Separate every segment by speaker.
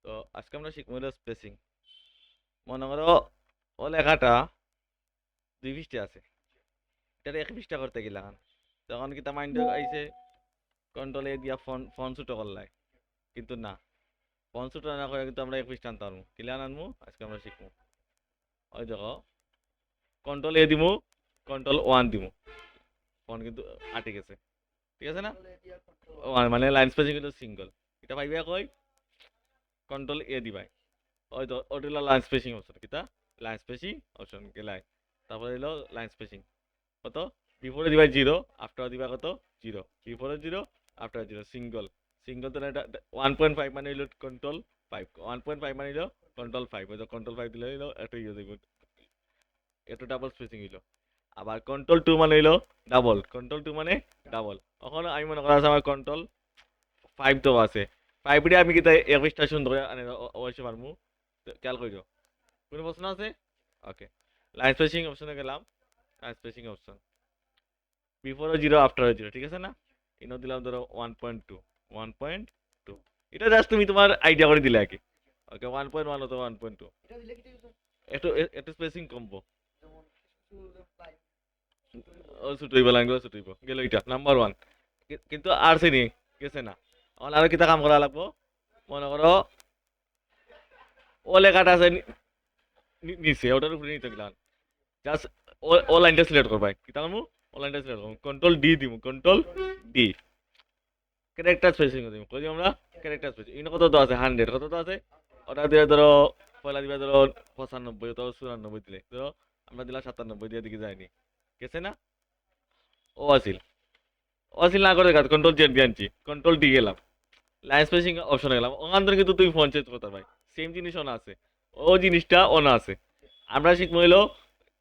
Speaker 1: তো আজকে আমরা শিখবো হলো স্পেসিং। মনে করো ও লেখাটা 2 পৃষ্ঠা আছে, এটা 1 পৃষ্ঠা করতে গেলাম, তখন কি তা মাইন্ড আইছে কন্ট্রোল এ দিয়া ফোন ফোন ছোট করলাই, কিন্তু না, ফোন ছোট না করে কিন্তু আমরা 1 পৃষ্ঠা আনতে পারবো। কিলান আনবো আজকে আমরা শিখবো। ওই দেখো, কন্ট্রোল এ দিমু, কন্ট্রোল 1 দিমু, ফোন কিন্তু আটে গেছে। ঠিক আছে না? মানে লাইন স্পেসিং কিন্তু সিঙ্গল, এটা পাইবে কই কন্ট্রোল এ দিবাই। ওই তো ওটা হলো লাইন স্পেসিং অপশন, কিতা লাইন স্পেসিং অপশন গেলাই, তারপরে হলো লাইন স্পেসিং কত, বিফোরে দিবা 0, আফটার দিবা কত 0, বিফোরে 0, আফটার 0, সিঙ্গল। সিঙ্গল তো এটা 1.5 মানে হইলো কন্ট্রোল 5, 1.5 মানে হইলো কন্ট্রোল 5, ওই তো কন্ট্রোল 5 দিলে হইলো একটু ইয়ে দিব, একটু ডাবল স্পেসিং হইলো। আবার কন্ট্রোল 2 মানে হইলো ডাবল, কন্ট্রোল 2 মানে ডাবল। এখন আমি মনে করা আছে আমার কন্ট্রোল 5 তো আছে, 5 দিয়ে আমি কিতা 21টা সুন্দর করে অবশ্যই পারমু। খেয়াল করিও, কোনো প্রশ্ন আছে? ওকে, লাইন স্পেসিং অপশনে গেলাম, লাইন স্পেসিং অপশন, বিফোরও 0, আফটারও 0, ঠিক আছে না? ইনো দিলাম ধরো 1.2, 1.2, এটা জাস্ট তুমি তোমার আইডিয়া করে দিলে আর কি। ওকে, 1.1 অথবা 1.2, একটু একটু স্পেসিং কমবো, ও ছোট হইব, লাইনগুলো ছোট হইব, গেল এটা নাম্বার 1। কিন্তু আর শ্রেণী গেছে না, এখন আরো কিতা কাম করা লাগবো। মনে করো ও লেখাটা আছে নিচে, ওটার উপরে নিতে গেলাম, জাস্ট ও লাইনটা সিলেক্ট করবাই, কিতা করবো ও লাইনটা সিলেক্ট করবো, কন্ট্রোল ডি দিব, কন্ট্রোল ডি, ক্যারেক্টার স্পেসিং দিব, কই আমরা ক্যারেক্টার স্পেসিং। ইনো কত তো আছে 100, কত তো আছে, ওটা দিয়ে ধরো পয়লা দিবা ধরো 95 অথবা 94 দিলে ধরো, আমরা দিলাম 97 দিয়ে দিকে যায়নি, গেছে না? ও আসিল, ও আসিল না করে কন্ট্রোল জেড দিয়ে আনছি, কন্ট্রোল ডি গেলাম, লাইন স্পেসিং অপশনে গেলাম, ওখান থেকে কিন্তু তুই ফোন চেঞ্জ করতে ভাই, সেম জিনিস অন আছে, ও জিনিসটা অন আছে। আমরা শিখবো হইলো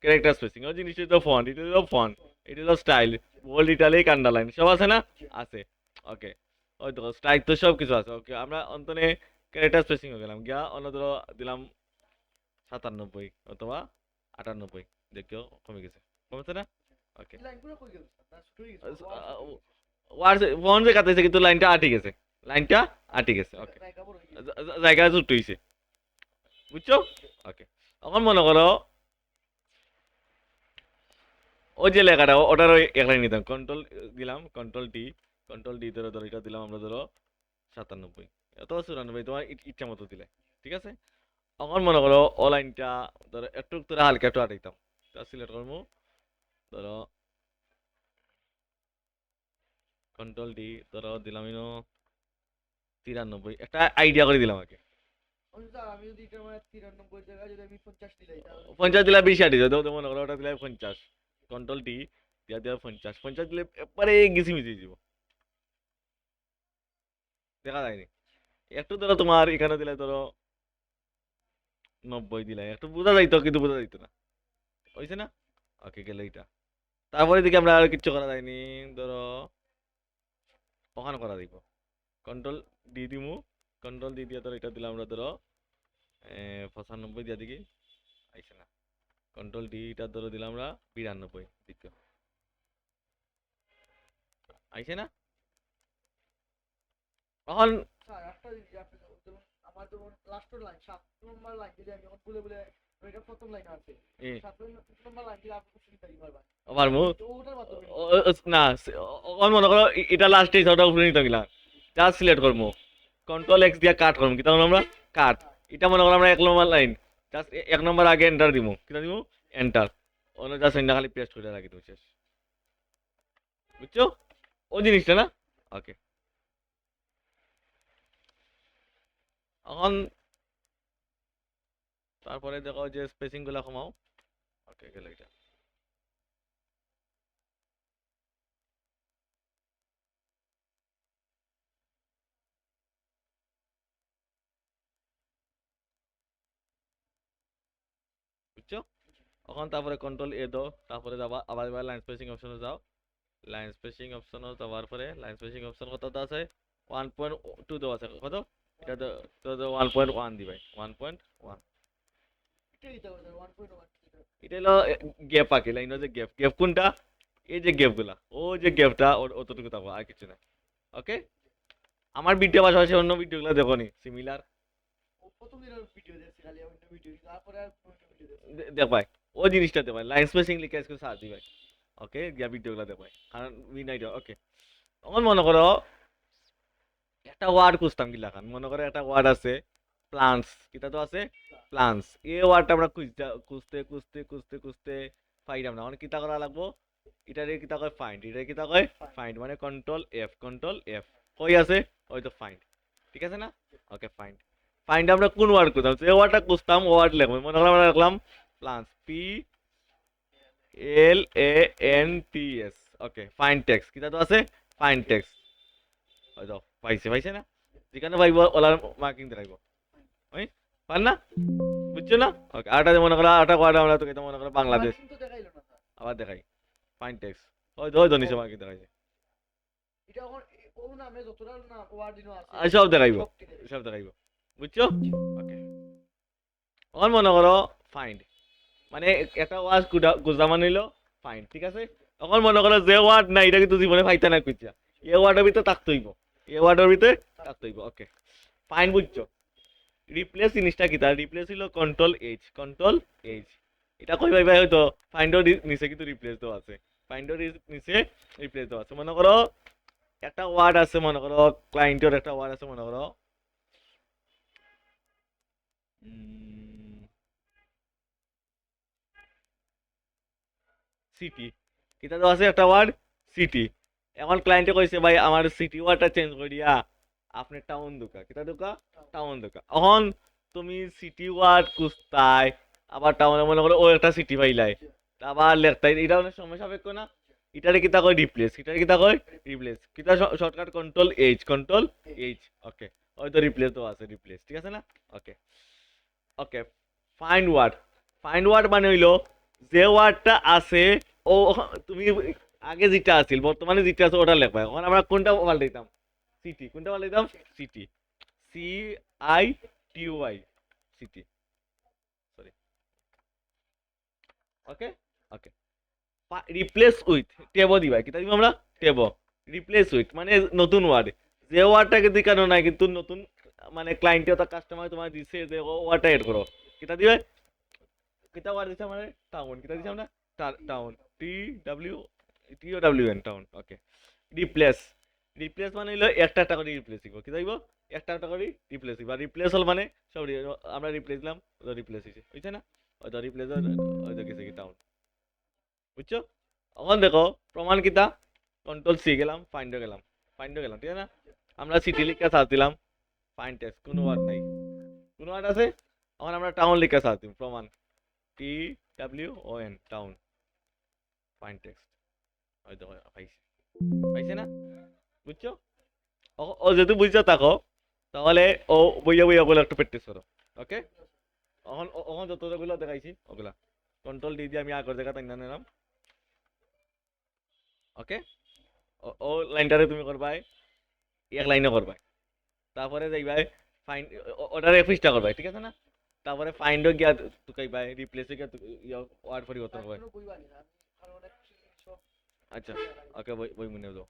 Speaker 1: ক্যারেক্টার স্পেসিং, ও জিনিসটা হলো ফন্ট, এটা হলো ফন্ট, এটা হলো স্টাইল, বোল্ড ইটালিক আন্ডারলাইন সব আছে না? আছে। ওকে, ওই তো স্টাইল তো সব কিছু আছে। ওকে, আমরা অন্তনে ক্যারেক্টার স্পেসিং হয়ে গেলাম গিয়া, অন্য ধরো দিলাম 97 অথবা 98, দেখিও কমে গেছে, কমেছে না? ওকে, ওয়ার্ড ফোন যে কাটাইছে কিন্তু লাইনটা আটকে গেছে, লাইনটা আটকে গেছে। ওকে, জায়গা জুট হইছে, বুঝছো? ওকে, এখন মনে করো ওই যে লেখাটা ওটার ওই একটা নিতাম, কন্ট্রোল দিলাম, কন্ট্রোল ডি ধরো ধরো এটা দিলাম আমরা ধরো 97 অথবা 94, তোমার ইচ্ছা মতো দিলে, ঠিক আছে? এখন মনে করো ও লাইনটা ধরো একটু তোরা হালকা একটু আটাইতাম, সিলেক্ট করবো ধরো কন্ট্রোল ডি, ধরো দিলাম ইনো 93, একটা আইডিয়া করে দিলাম আগে। 50 দিলে বেশি আটি যাবে, মনে করো ওটা দিলে 50, কন্ট্রোল ডি দিয়া দিয়া 50, 50 দিলে একবারে গিসি মিশে যাব, দেখা যায়নি। একটু ধরো তোমার এখানে দিলে ধরো 90 দিলে একটু বোঝা যাইতো, কিন্তু বোঝা যাইতো না, হয়েছে না? ওকে, গেল এটা। তারপরে দিকে আমরা আর কিচ্ছু করা যায়নি, ধরো ওখানে করা দিব, কন্ট্রোল ডি দিমু, কন্ট্রোল ডি দিয়ে ধরো এটা দিলাম আমরা ধরো 95 দিয়া দিকে, আইছে না? কন্ট্রোল ডি এটা ধরো দিলাম আমরা 92 দিকে, আইছে না? এখন এ, আবার মু না, এখন মনে করো এটা লাস্টে ওটা উপরে নিতে গেলাম, জাস্ট সিলেক্ট করবো, কন্ট্রোল এক্স দিয়ে কাট করবো, কিতা আমরা কাট, এটা মনে করো আমরা 1 নম্বর লাইন, জাস্ট 1 নম্বর আগে এন্টার দিব, কিতা দিব এন্টার, অন্য জাস্ট এন্টার খালি পেস্ট করে রাখি দেবো, শেষ। বুঝছো ও জিনিসটা না? ওকে, এখন তারপরে দেখো যে স্পেসিং গুলা কমাও। ওকে, গেল এটা, বুঝছো? এখন তারপরে কন্ট্রোল এ দাও, তারপরে যাবা আবার এবার লাইন স্পেসিং অপশনে যাও, লাইন স্পেসিং অপশনে যাওয়ার পরে লাইন স্পেসিং অপশন কত আছে, 1.2 দেওয়া আছে, কত এটা তো 1.1 দিবাই, 1.1, এটা হলো গ্যাপ আঁকি, লাইন যে গ্যাপ, গ্যাপ কোনটা, এই যে গ্যাপ গুলা, ও যে গ্যাপটা অতটুকু থাকবো, আর কিছু না। ওকে, আমার ভিডিও পাশাপাশি অন্য ভিডিও গুলো দেখো নি সিমিলার,
Speaker 2: প্রথম দিনের ভিডিও দেখছি খালি অন্য ভিডিও তারপরে আর অন্য ভিডিও দেখছি
Speaker 1: দেখ ভাই ওই জিনিসটা দে ভাই লাইন স্পেসিং লিখে আজকে সার দি ভাই ওকে গিয়া ভিডিওগুলো দে ভাই কারণ উই নাই ওকে আমার মনে করো একটা ওয়ার্ড খুঁজতাম কি লাগান মনে করো একটা ওয়ার্ড আছে প্লান্টস কিটা তো আছে প্লান্টস এই ওয়ার্ডটা আমরা খুঁজতে খুঁজতে খুঁজতে খুঁজতে পাইলাম না মানে কিতা করা লাগবো এটারে কিতা কয় ফাইন্ড এটারে কিতা কয় ফাইন্ড মানে কন্ট্রোল এফ কই আছে ওই তো ফাইন্ড ঠিক আছে না ওকে ফাইন্ড ফাইন্ড আমরা কোন ওয়ার্ড খুঁজতাম যে ওয়ার্ডটা খুঁজতাম ওয়ার্ড লিখবো মনে করো আমরা লিখলাম প্লান্টস PLANTS ওকে ফাইন্ড টেক্সট কিতা তো আছে ফাইন্ড টেক্সট ওই তো পাইছে না যেখানে পাইব ওলার মার্কিং দেখাইব ওই পার না বুঝছো না ওকে আটা মনে করো আটা কোয়াটা আমরা তো মনে করো বাংলাদেশ
Speaker 2: কিন্তু দেখাইলো না স্যার
Speaker 1: আবার দেখাই ফাইন টেক্স ওই নিচে মার্কিং দেখাইছে
Speaker 2: এটা এখন ও নামে যতটা না ওয়ার্ড দিনো আছে
Speaker 1: আর সব দেখাইব
Speaker 2: সব ঠিক আছে।
Speaker 1: সব দেখাইব বুঝছো ওকে এখন মনে করো ফাইন্ড মানে একটা ওয়ার্ড গুজা মানিল ফাইন্ড ঠিক আছে এখন মনে করো যে ওয়ার্ড না এটা কিন্তু জীবনে পাইতে না কইছা এই ওয়ার্ডের ভিতরে থাকতে হইব এই ওয়ার্ডের ভিতরে থাকতে হইব ওকে ফাইন বুঝছো রিপ্লেস জিনিসটা কি তার রিপ্লেস হলো কন্ট্রোল এইচ এটা কই ভাই হয়তো ফাইন্ডর নিচে কিন্তু রিপ্লেস দেওয়া আছে ফাইন্ডর নিচে রিপ্লেস দেওয়া আছে মনে করো একটা ওয়ার্ড আছে মনে করো ক্লায়েন্টের একটা ওয়ার্ড আছে মনে করো সিটি কিটা দেওয়া আছে একটা ওয়ার্ড সিটি এখন ক্লায়েন্টে কইছে ভাই আমার সিটি ওয়ার্ডটা চেঞ্জ করে দিয়া আপনি টাউন দোকা কিটা দোকা টাউন দোকা এখন তুমি সিটি ওয়ার্ড কুস্তায় আবার টাউনে মনে করো ও একটা সিটি পাইলাই আবার লেখতাই এটা অনেক সময় সাপেক্ষ না এটারে কিতা কয় রিপ্লেস এটারে কিতা কয় রিপ্লেস কিতা শর্টকাট কন্ট্রোল এইচ ওকে ওই তো রিপ্লেস তো আছে রিপ্লেস ঠিক আছে না ওকে ওকে ফাইন্ড ওয়ার্ড মানে হইলো যে ওয়ার্ডটা আছে ও তুমি আগে যেটা আছিল বর্তমানে যেটা আছে ওটা লেখবা এখন আমরা কোনটা পাল্টাইতাম সিটি কোনটা পাল্টাইতাম city CITY city sorry okay okay replace with টেবো দিবা কিতা দিব আমরা টেবো রিপ্লেস উইথ মানে নতুন ওয়ার্ড যে ওয়ার্ডটাকে দেখানো নাই কিন্তু নতুন মানে ক্লায়েন্টে তো কাস্টমার তোমার দিছে যে ওয়ার্ডটা এড করো কিতা দিবে কিতা ওয়ার্ড দিছে মানে টাউন কিতা দিছে আমরা টাউন TWN টাউন ওকে রিপ্লেস মানে হলো একটা করে রিপ্লেস দিব কি যাইব একটা করে রিপ্লেস দিব আর রিপ্লেস হল মানে সব আমরা রিপ্লেস দিলাম রিপ্লেস হইছে হইছে না ওই রিপ্লেস ওই গেছে কি টাউন বুঝছো এখন দেখো প্রমাণ কিতা কন্ট্রোল সি গেলাম ফাইন্ডে গেলাম ঠিক আছে না আমরা সিটি লিখে সার্চ দিলাম ফাইন্ড টেক্সট কোনো ওয়ার্ড নাই কোনো ওয়ার্ড আছে এখন আমরা টাউন লিখে সার্চ দিম প্রমাণ TWON টাউন ফাইন্ড টেক্সট ওই দেখো পাইছে না বুঝছো ও যেহেতু বুঝছো থাকো তাহলে ও বইয়া ওগুলো একটু প্র্যাকটিস করো ওকে এখন যতগুলো দেখাইছি ওগুলা কন্ট্রোল দিয়ে আমি আগের জায়গা তাই নিলাম ওকে ও লাইনটারে তুমি করবাই এক লাইনে করবাই তারপরে যাইবাই ফাইন্ড ওটারে পৃষ্ঠা করবাই ঠিক আছে না তারপরে ফাইন্ডও গিয়া তুকাইবাই রিপ্লেসে গিয়া ওয়ার্ড পরিবর্তন করবাই
Speaker 2: কোনো বই বানি না আমি কারণ অনেক সব
Speaker 1: আচ্ছা ওকে বই মনে দাও